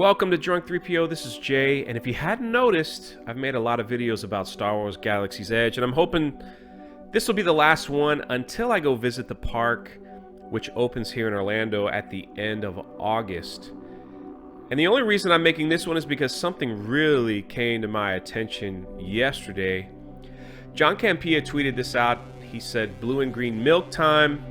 Welcome to Drunk 3PO, this is Jay, and if you hadn't noticed, I've made a lot of videos about Star Wars Galaxy's Edge, and I'm hoping this will be the last one until I go visit the park, which opens here in Orlando at the end of August. And the only reason I'm making this one is because something really came to my attention yesterday. John Campea tweeted this out. He said, "Blue and green milk time.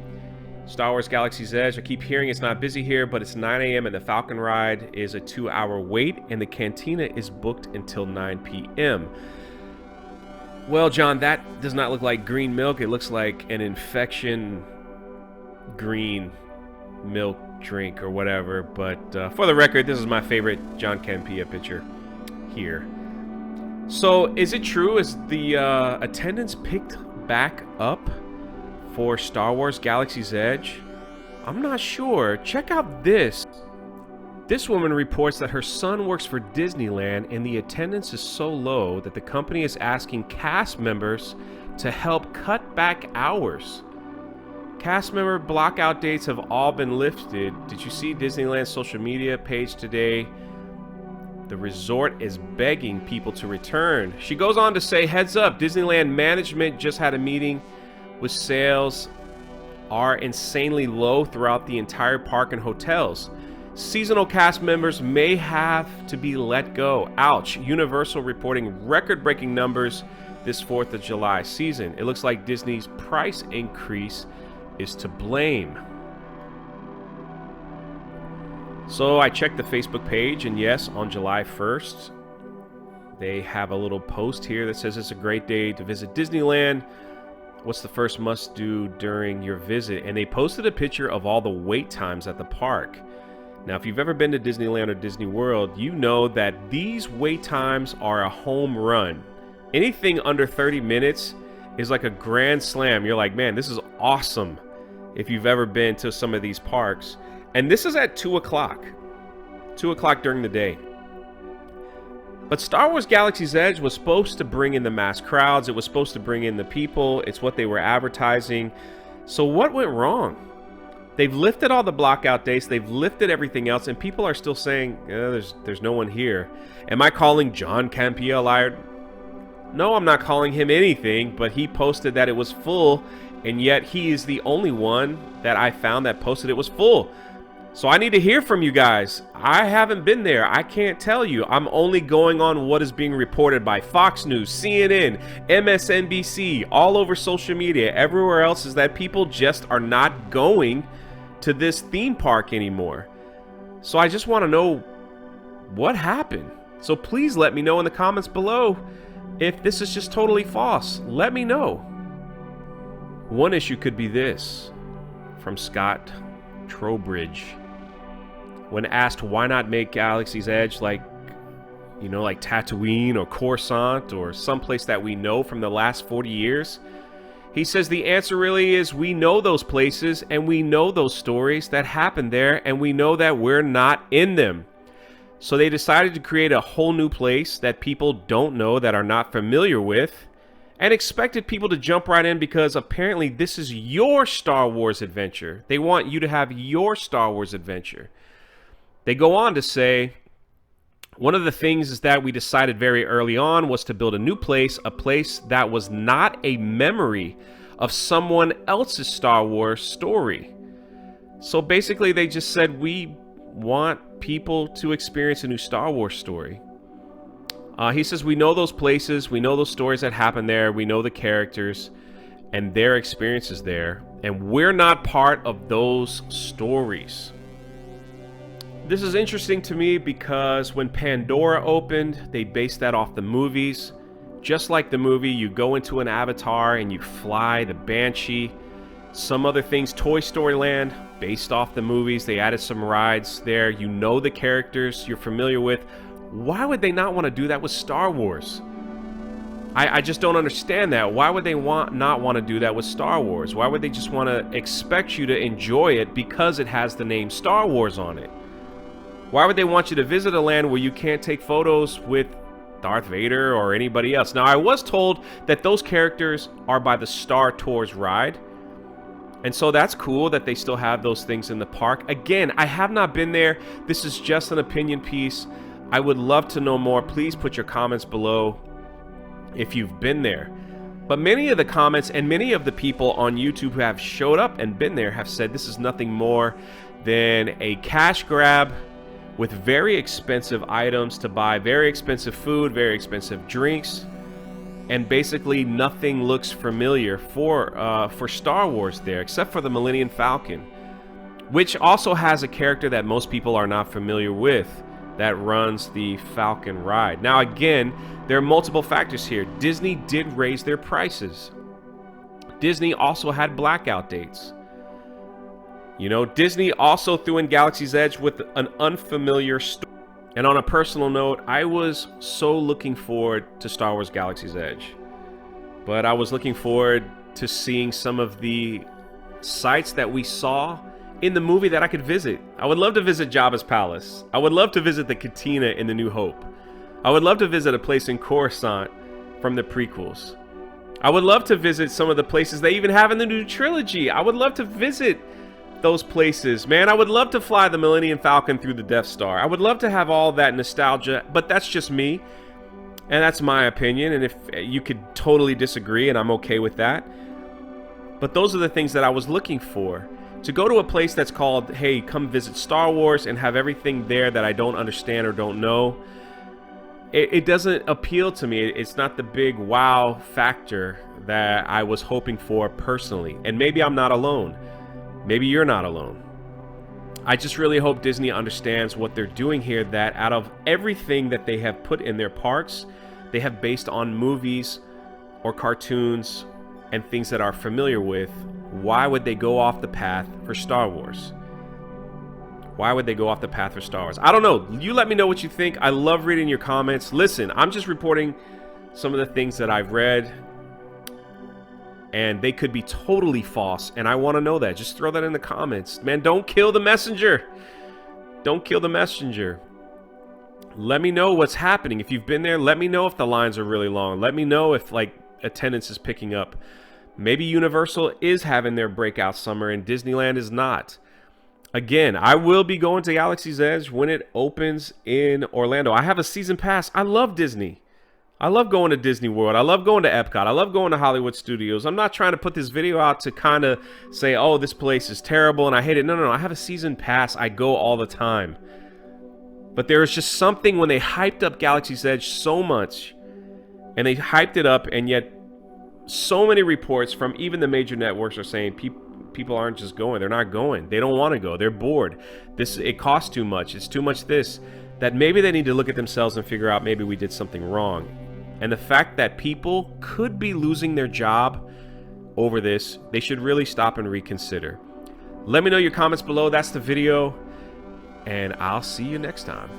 Star Wars Galaxy's Edge. I keep hearing it's not busy here, but it's 9 a.m. and the Falcon ride is a 2-hour wait, and the cantina is booked until 9 p.m. Well, John, that does not look like green milk. It looks like an infection green milk drink or whatever. But for the record, this is my favorite John Campea picture here. So, is it true? Is the attendance picked back up for Star Wars Galaxy's Edge? I'm not sure. Check out this. This woman reports that her son works for Disneyland and the attendance is so low that the company is asking cast members to help cut back hours. Cast member blockout dates have all been lifted. Did you see Disneyland's social media page today? The resort is begging people to return. She goes on to say, heads up, Disneyland management just had a meeting with sales are insanely low throughout the entire park and hotels. Seasonal cast members may have to be let go. Ouch. Universal reporting record-breaking numbers this 4th of July season. It looks like Disney's price increase is to blame. So I checked the Facebook page, and yes, on July 1st, they have a little post here that says it's a great day to visit Disneyland. What's the first must-do during your visit? And they posted a picture of all the wait times at the park. Now, if you've ever been to Disneyland or Disney World, you know that these wait times are a home run. Anything under 30 minutes is like a grand slam. You're like, man, this is awesome if you've ever been to some of these parks. And this is at 2 o'clock. 2 o'clock during the day. But Star Wars Galaxy's Edge was supposed to bring in the mass crowds. It was supposed to bring in the people. It's what they were advertising. So what went wrong? They've lifted all the blockout dates. They've lifted everything else. And people are still saying, there's no one here. Am I calling John Campea a liar? No, I'm not calling him anything. But he posted that it was full. And yet he is the only one that I found that posted it was full. So I need to hear from you guys. I haven't been there. I can't tell you. I'm only going on what is being reported by Fox News, CNN, MSNBC, all over social media. Everywhere else is that people just are not going to this theme park anymore. So I just want to know what happened. So please let me know in the comments below if this is just totally false. Let me know. One issue could be this from Scott Trowbridge. When asked why not make Galaxy's Edge like Tatooine or Coruscant or someplace that we know from the last 40 years, he says the answer really is we know those places and we know those stories that happened there and we know that we're not in them. So they decided to create a whole new place that people don't know, that are not familiar with, and expected people to jump right in because apparently this is your Star Wars adventure. They want you to have your Star Wars adventure. They go on to say, one of the things is that we decided very early on was to build a new place, a place that was not a memory of someone else's Star Wars story. So basically they just said we want people to experience a new Star Wars story. He says we know those places, we know those stories that happen there, we know the characters and their experiences there, and we're not part of those stories. This is interesting to me because when Pandora opened, they based that off the movies. Just like the movie, you go into an avatar and you fly the Banshee. Some other things, Toy Story Land, based off the movies. They added some rides there. You know the characters you're familiar with. Why would they not want to do that with Star Wars? I just don't understand that. Why would they not want to do that with Star Wars? Why would they just want to expect you to enjoy it because it has the name Star Wars on it? Why would they want you to visit a land where you can't take photos with Darth Vader or anybody else? Now, I was told that those characters are by the Star Tours ride. And so that's cool that they still have those things in the park. Again, I have not been there. This is just an opinion piece. I would love to know more. Please put your comments below if you've been there. But many of the comments and many of the people on YouTube who have showed up and been there have said this is nothing more than a cash grab with very expensive items to buy, very expensive food, very expensive drinks, and basically nothing looks familiar for Star Wars there, except for the Millennium Falcon, which also has a character that most people are not familiar with that runs the Falcon ride. Now again, there are multiple factors here. Disney did raise their prices. Disney also had blackout dates. You know, Disney also threw in Galaxy's Edge with an unfamiliar story. And on a personal note, I was so looking forward to Star Wars Galaxy's Edge. But I was looking forward to seeing some of the sites that we saw in the movie that I could visit. I would love to visit Jabba's palace. I would love to visit the Cantina in The New Hope. I would love to visit a place in Coruscant from the prequels. I would love to visit some of the places they even have in the new trilogy. I would love to visit those places, man. I would love to fly the Millennium Falcon through the Death Star. I would love to have all that nostalgia, but that's just me, and that's my opinion, and if you could totally disagree, and I'm okay with that. But those are the things that I was looking for. To go to a place that's called, hey, come visit Star Wars, and have everything there that I don't understand or don't know, it doesn't appeal to me. It's not the big wow factor that I was hoping for personally, and maybe I'm not alone. Maybe you're not alone. I just really hope Disney understands what they're doing here, that out of everything that they have put in their parks, they have based on movies or cartoons and things that are familiar with. Why would they go off the path for Star Wars? Why would they go off the path for Star Wars? I don't know. You let me know what you think. I love reading your comments. Listen, I'm just reporting some of the things that I've read, and they could be totally false, and I want to know that. Just throw that in the comments. Man, don't kill the messenger. Don't kill the messenger. Let me know what's happening. If you've been there, let me know if the lines are really long. Let me know if, like, attendance is picking up. Maybe Universal is having their breakout summer and Disneyland is not. Again, I will be going to Galaxy's Edge when it opens in Orlando. I have a season pass. I love Disney. I love going to Disney World. I love going to Epcot. I love going to Hollywood Studios. I'm not trying to put this video out to kind of say, oh, this place is terrible and I hate it. No, no, no. I have a season pass. I go all the time. But there was just something when they hyped up Galaxy's Edge so much, and they hyped it up, and yet so many reports from even the major networks are saying people aren't just going. They're not going. They don't want to go. They're bored. It costs too much. It's too much this. That maybe they need to look at themselves and figure out maybe we did something wrong. And the fact that people could be losing their job over this, they should really stop and reconsider. Let me know your comments below. That's the video, and I'll see you next time.